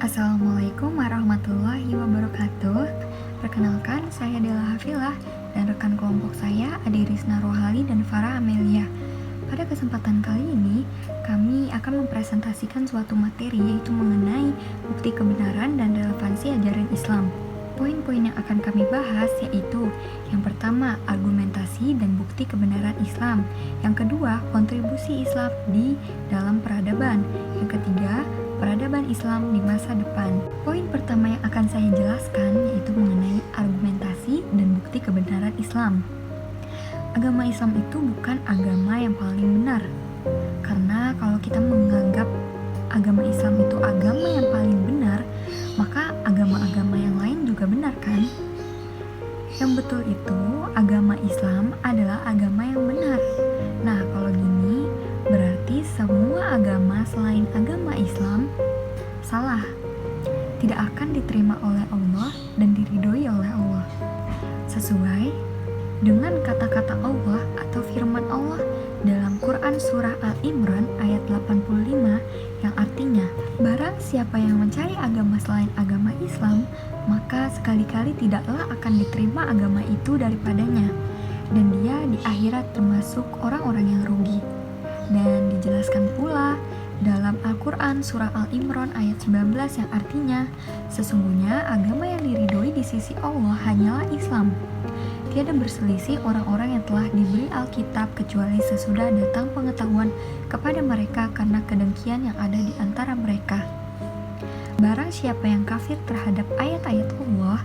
Assalamualaikum warahmatullahi wabarakatuh. Perkenalkan, saya Dela Hafilah dan rekan kelompok saya Ade Rizna Rohali dan Farah Amelia. Pada kesempatan kali ini, kami akan mempresentasikan suatu materi yaitu mengenai bukti kebenaran dan relevansi ajaran Islam. Poin-poin yang akan kami bahas yaitu yang pertama, argumentasi dan bukti kebenaran Islam. Yang kedua, kontribusi Islam di dalam peradaban. Yang ketiga, peradaban Islam di masa depan. Poin pertama yang akan saya jelaskan yaitu mengenai argumentasi dan bukti kebenaran Islam. Agama Islam itu bukan agama yang paling benar. Karena kalau kita menganggap agama Islam itu agama yang paling benar, maka agama-agama yang lain juga benar kan? Yang betul itu, agama Islam adalah agama yang benar. Nah, kalau gini, berarti semua agama selain agama Islam salah, tidak akan diterima oleh Allah dan diridhoi oleh Allah. Sesuai dengan kata-kata Allah atau firman Allah dalam Quran Surah Al-Imran ayat 85 yang artinya, barang siapa yang mencari agama selain agama Islam, maka sekali-kali tidaklah akan diterima agama itu daripadanya, dan dia di akhirat termasuk orang-orang yang rugi. Dan dijelaskan pula dalam Al-Quran Surah Al-Imran ayat 19 yang artinya, sesungguhnya agama yang diridhoi di sisi Allah hanyalah Islam. Tiada berselisih orang-orang yang telah diberi Alkitab kecuali sesudah datang pengetahuan kepada mereka karena kedengkian yang ada di antara mereka. Barang siapa yang kafir terhadap ayat-ayat Allah,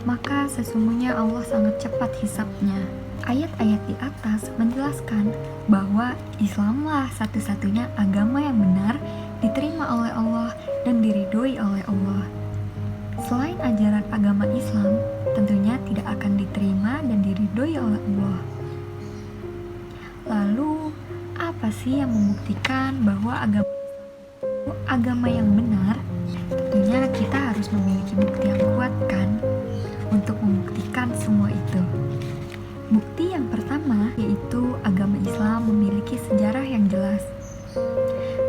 maka sesungguhnya Allah sangat cepat hisapnya. Ayat-ayat di atas menjelaskan bahwa Islamlah satu-satunya agama yang benar, diterima oleh Allah dan diridhoi oleh Allah. Selain ajaran agama Islam, tentunya tidak akan diterima dan diridhoi oleh Allah. Lalu, apa sih yang membuktikan bahwa agama yang benar? Tentunya kita harus memiliki bukti yang kuat kan untuk membuktikan semua itu. Bukti yang pertama yaitu agama Islam memiliki sejarah yang jelas.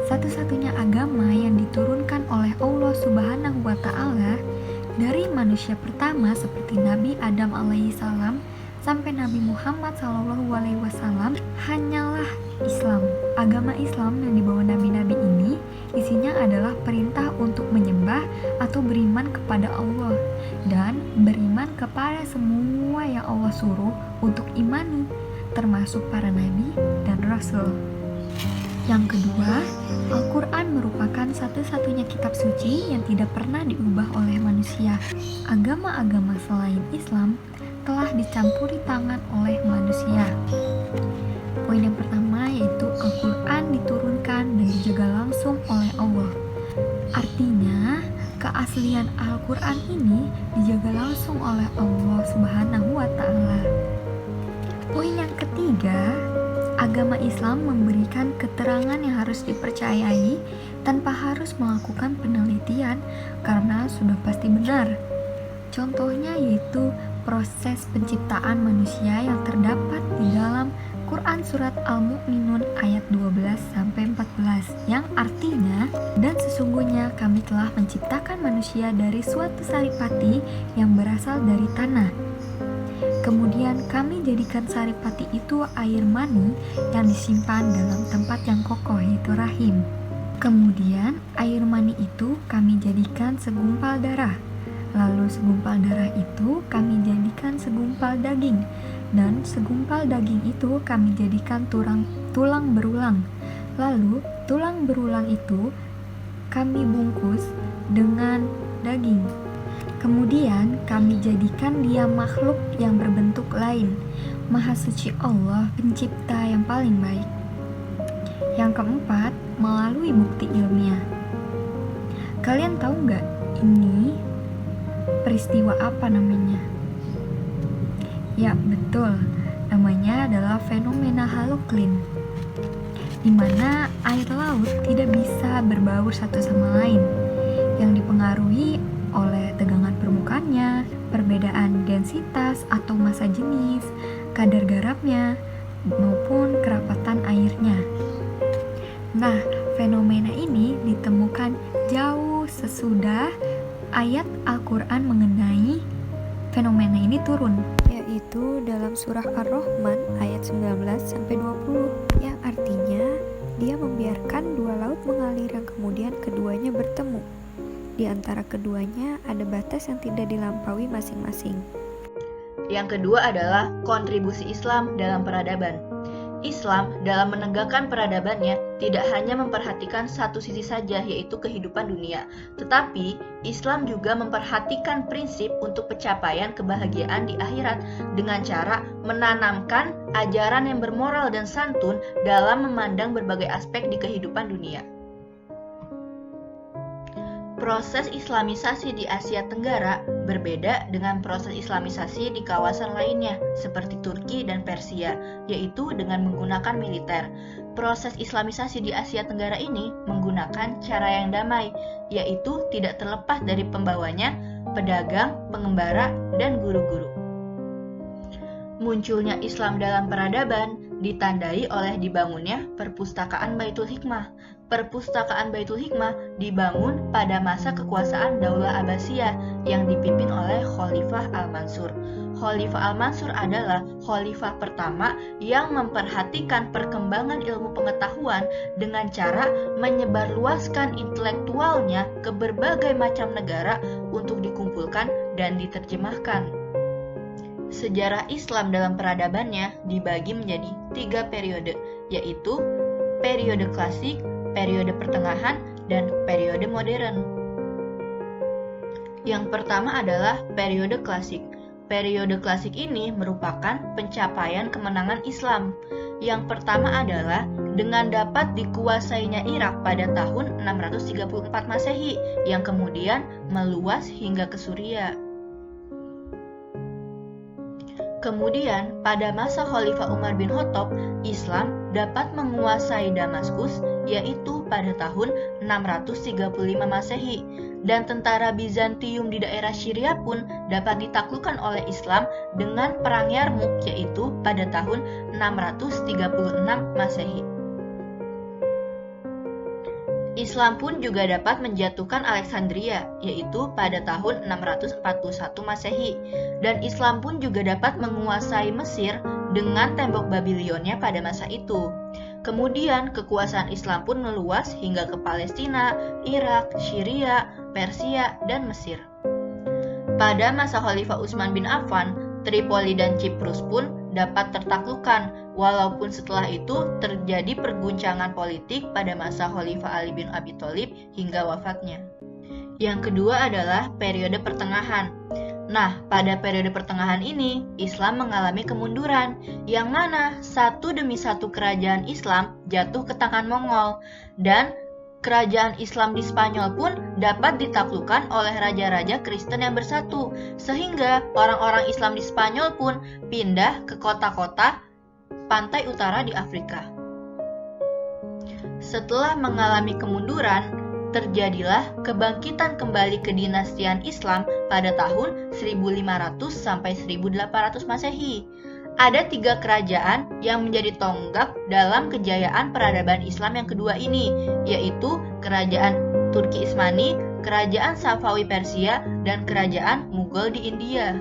Satu-satunya agama yang diturunkan oleh Allah Subhanahu wa Ta'ala dari manusia pertama seperti Nabi Adam alaihissalam sampai Nabi Muhammad sallallahu alaihi wasallam hanyalah Islam. Agama Islam yang dibawa nabi-nabi ini isinya adalah perintah untuk menyembah atau beriman kepada Allah dan beriman kepada semua yang Allah suruh untuk imani, termasuk para nabi dan rasul. Yang kedua, Al-Quran merupakan satu-satunya kitab suci yang tidak pernah diubah oleh manusia. Agama-agama selain Islam telah dicampuri tangan oleh manusia. Poin yang pertama yaitu Al-Quran diturunkan dan dijaga langsung oleh Allah. Artinya, keaslian Al-Quran ini dijaga langsung oleh Allah Subhanahu wa Ta'ala. Poin yang ketiga, agama Islam memberikan keterangan yang harus dipercayai tanpa harus melakukan penelitian karena sudah pasti benar. Contohnya yaitu proses penciptaan manusia yang terdapat di dalam Quran Surat Al-Mu'minun ayat 12-14 yang artinya, dan sesungguhnya kami telah menciptakan manusia dari suatu saripati yang berasal dari tanah. Kemudian kami jadikan saripati itu air mani yang disimpan dalam tempat yang kokoh yaitu rahim. Kemudian air mani itu kami jadikan segumpal darah. Lalu segumpal darah itu kami jadikan segumpal daging. Dan segumpal daging itu kami jadikan tulang berulang. Lalu tulang berulang itu kami bungkus dengan daging. Kemudian kami jadikan dia makhluk yang berbentuk lain. Maha suci Allah, pencipta yang paling baik. Yang keempat, melalui bukti ilmiah. Kalian tahu nggak ini peristiwa apa namanya? Ya betul, namanya adalah fenomena haloklin, di mana air laut tidak bisa berbaur satu sama lain, yang dipengaruhi oleh tegangan permukaannya, perbedaan densitas atau massa jenis, kadar garamnya, maupun kerapatan airnya. Nah, fenomena ini ditemukan jauh sesudah ayat Al-Quran mengenai fenomena ini turun, yaitu dalam surah Ar-Rahman ayat 19-20, yang artinya dia membiarkan dua laut mengalir yang kemudian keduanya bertemu. Di antara keduanya ada batas yang tidak dilampaui masing-masing. Yang kedua adalah kontribusi Islam dalam peradaban. Islam dalam menegakkan peradabannya tidak hanya memperhatikan satu sisi saja, yaitu kehidupan dunia, tetapi Islam juga memperhatikan prinsip untuk pencapaian kebahagiaan di akhirat dengan cara menanamkan ajaran yang bermoral dan santun dalam memandang berbagai aspek di kehidupan dunia. Proses islamisasi di Asia Tenggara berbeda dengan proses islamisasi di kawasan lainnya seperti Turki dan Persia, yaitu dengan menggunakan militer. Proses islamisasi di Asia Tenggara ini menggunakan cara yang damai, yaitu tidak terlepas dari pembawanya, pedagang, pengembara, dan guru-guru. Munculnya Islam dalam peradaban ditandai oleh dibangunnya Perpustakaan Baitul Hikmah. Perpustakaan Baitul Hikmah dibangun pada masa kekuasaan Daulah Abbasiyah yang dipimpin oleh Khalifah Al-Mansur. Khalifah Al-Mansur adalah khalifah pertama yang memperhatikan perkembangan ilmu pengetahuan dengan cara menyebarluaskan intelektualnya ke berbagai macam negara untuk dikumpulkan dan diterjemahkan. Sejarah Islam dalam peradabannya dibagi menjadi 3 periode, yaitu periode klasik, periode pertengahan, dan periode modern. Yang pertama adalah periode klasik. Periode klasik ini merupakan pencapaian kemenangan Islam. Yang pertama adalah dengan dapat dikuasainya Irak pada tahun 634 Masehi, yang kemudian meluas hingga ke Suriah. Kemudian, pada masa Khalifah Umar bin Khattab, Islam dapat menguasai Damaskus, yaitu pada tahun 635 Masehi, dan tentara Bizantium di daerah Syria pun dapat ditaklukkan oleh Islam dengan Perang Yarmuk, yaitu pada tahun 636 Masehi. Islam pun juga dapat menjatuhkan Alexandria, yaitu pada tahun 641 Masehi, dan Islam pun juga dapat menguasai Mesir dengan tembok Babilonia pada masa itu. Kemudian kekuasaan Islam pun meluas hingga ke Palestina, Irak, Syria, Persia, dan Mesir. Pada masa Khalifah Utsman bin Affan, Tripoli dan Cyprus pun dapat tertaklukkan, walaupun setelah itu terjadi perguncangan politik pada masa Khalifah Ali bin Abi Thalib hingga wafatnya. Yang kedua adalah periode pertengahan. Nah, pada periode pertengahan ini, Islam mengalami kemunduran, yang mana satu demi satu kerajaan Islam jatuh ke tangan Mongol, dan kerajaan Islam di Spanyol pun dapat ditaklukkan oleh raja-raja Kristen yang bersatu, sehingga orang-orang Islam di Spanyol pun pindah ke kota-kota pantai utara di Afrika. Setelah mengalami kemunduran, terjadilah kebangkitan kembali kedinastian Islam pada tahun 1500 sampai 1800 Masehi. Ada 3 kerajaan yang menjadi tonggak dalam kejayaan peradaban Islam yang kedua ini, yaitu Kerajaan Turki Ismani, Kerajaan Safawi Persia, dan Kerajaan Mughal di India.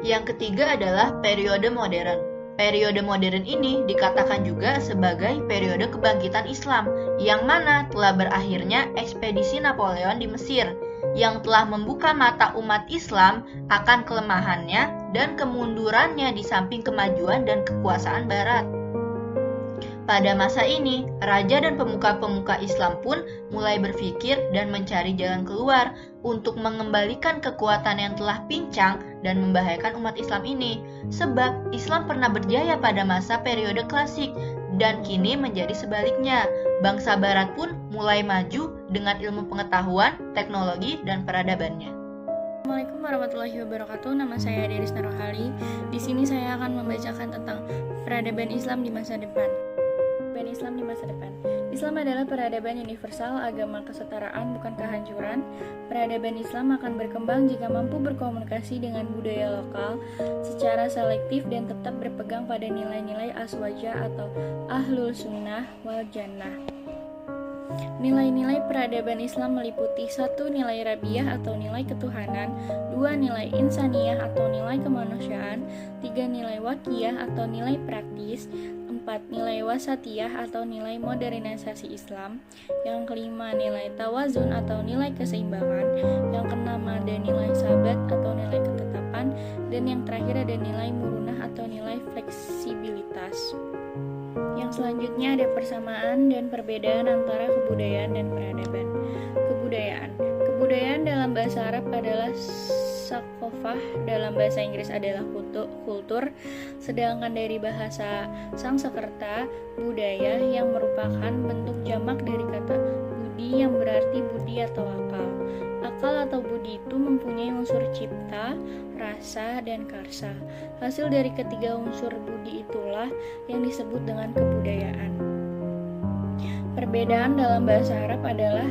Yang ketiga adalah periode modern. Periode modern ini dikatakan juga sebagai periode kebangkitan Islam, yang mana telah berakhirnya ekspedisi Napoleon di Mesir, yang telah membuka mata umat Islam akan kelemahannya dan kemundurannya di samping kemajuan dan kekuasaan Barat. Pada masa ini, raja dan pemuka-pemuka Islam pun mulai berpikir dan mencari jalan keluar untuk mengembalikan kekuatan yang telah pincang dan membahayakan umat Islam ini. Sebab Islam pernah berjaya pada masa periode klasik, dan kini menjadi sebaliknya. Bangsa Barat pun mulai maju dengan ilmu pengetahuan, teknologi, dan peradabannya. Assalamualaikum warahmatullahi wabarakatuh. Nama saya Deris Narohali. Di sini saya akan membacakan tentang peradaban Islam di masa depan. Islam di masa depan. Islam adalah peradaban universal, agama kesetaraan bukan kehancuran. Peradaban Islam akan berkembang jika mampu berkomunikasi dengan budaya lokal secara selektif dan tetap berpegang pada nilai-nilai aswaja atau ahlul sunnah wal jannah. Nilai-nilai peradaban Islam meliputi 1. Nilai rabiah atau nilai ketuhanan, 2. Nilai insaniyah atau nilai kemanusiaan, 3. Nilai wakiyah atau nilai praktis, 4. Nilai wasatiyah atau nilai modernisasi Islam, yang kelima nilai tawazun atau nilai keseimbangan, yang keenam ada nilai sabat atau nilai ketetapan, dan yang terakhir ada nilai murunah atau nilai fleksibilitas. Yang selanjutnya ada persamaan dan perbedaan antara kebudayaan dan peradaban. Kebudayaan dalam bahasa Arab adalah sakofah, dalam bahasa Inggris adalah kultur, sedangkan dari bahasa Sangsekerta, budaya yang merupakan bentuk jamak dari kata budi yang berarti budi atau akal. Akal atau budi itu mempunyai unsur cipta, rasa, dan karsa. Hasil dari ketiga unsur budi itulah yang disebut dengan kebudayaan. Perbedaan dalam bahasa Arab adalah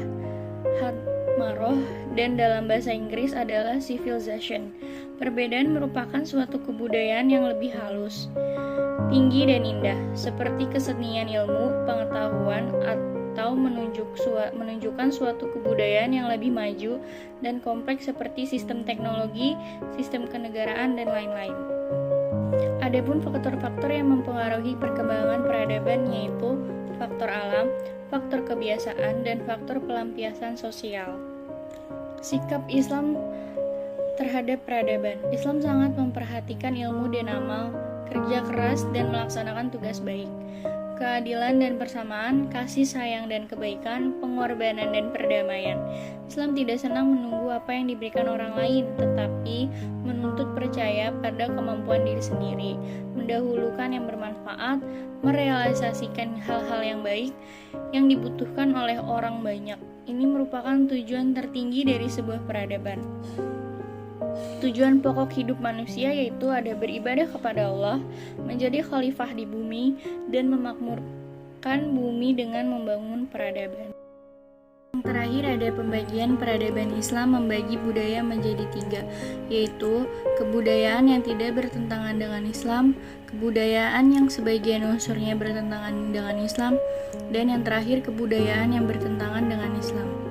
hadmaroh dan dalam bahasa Inggris adalah civilization. Perbedaan merupakan suatu kebudayaan yang lebih halus, tinggi, dan indah, seperti kesenian ilmu, pengetahuan, atau menunjukkan suatu kebudayaan yang lebih maju dan kompleks seperti sistem teknologi, sistem kenegaraan, dan lain-lain. Adapun faktor-faktor yang mempengaruhi perkembangan peradaban yaitu faktor alam, faktor kebiasaan, dan faktor pelampiasan sosial. Sikap Islam terhadap peradaban. Islam sangat memperhatikan ilmu dan amal, kerja keras, dan melaksanakan tugas baik. Keadilan dan persamaan, kasih sayang dan kebaikan, pengorbanan dan perdamaian. Islam tidak senang menunggu apa yang diberikan orang lain, tetapi menuntut percaya pada kemampuan diri sendiri, mendahulukan yang bermanfaat, merealisasikan hal-hal yang baik yang dibutuhkan oleh orang banyak. Ini merupakan tujuan tertinggi dari sebuah peradaban. Tujuan pokok hidup manusia yaitu ada beribadah kepada Allah, menjadi khalifah di bumi, dan memakmurkan bumi dengan membangun peradaban. Yang terakhir ada pembagian peradaban Islam membagi budaya menjadi 3, yaitu kebudayaan yang tidak bertentangan dengan Islam, kebudayaan yang sebagian unsurnya bertentangan dengan Islam, dan yang terakhir kebudayaan yang bertentangan dengan Islam.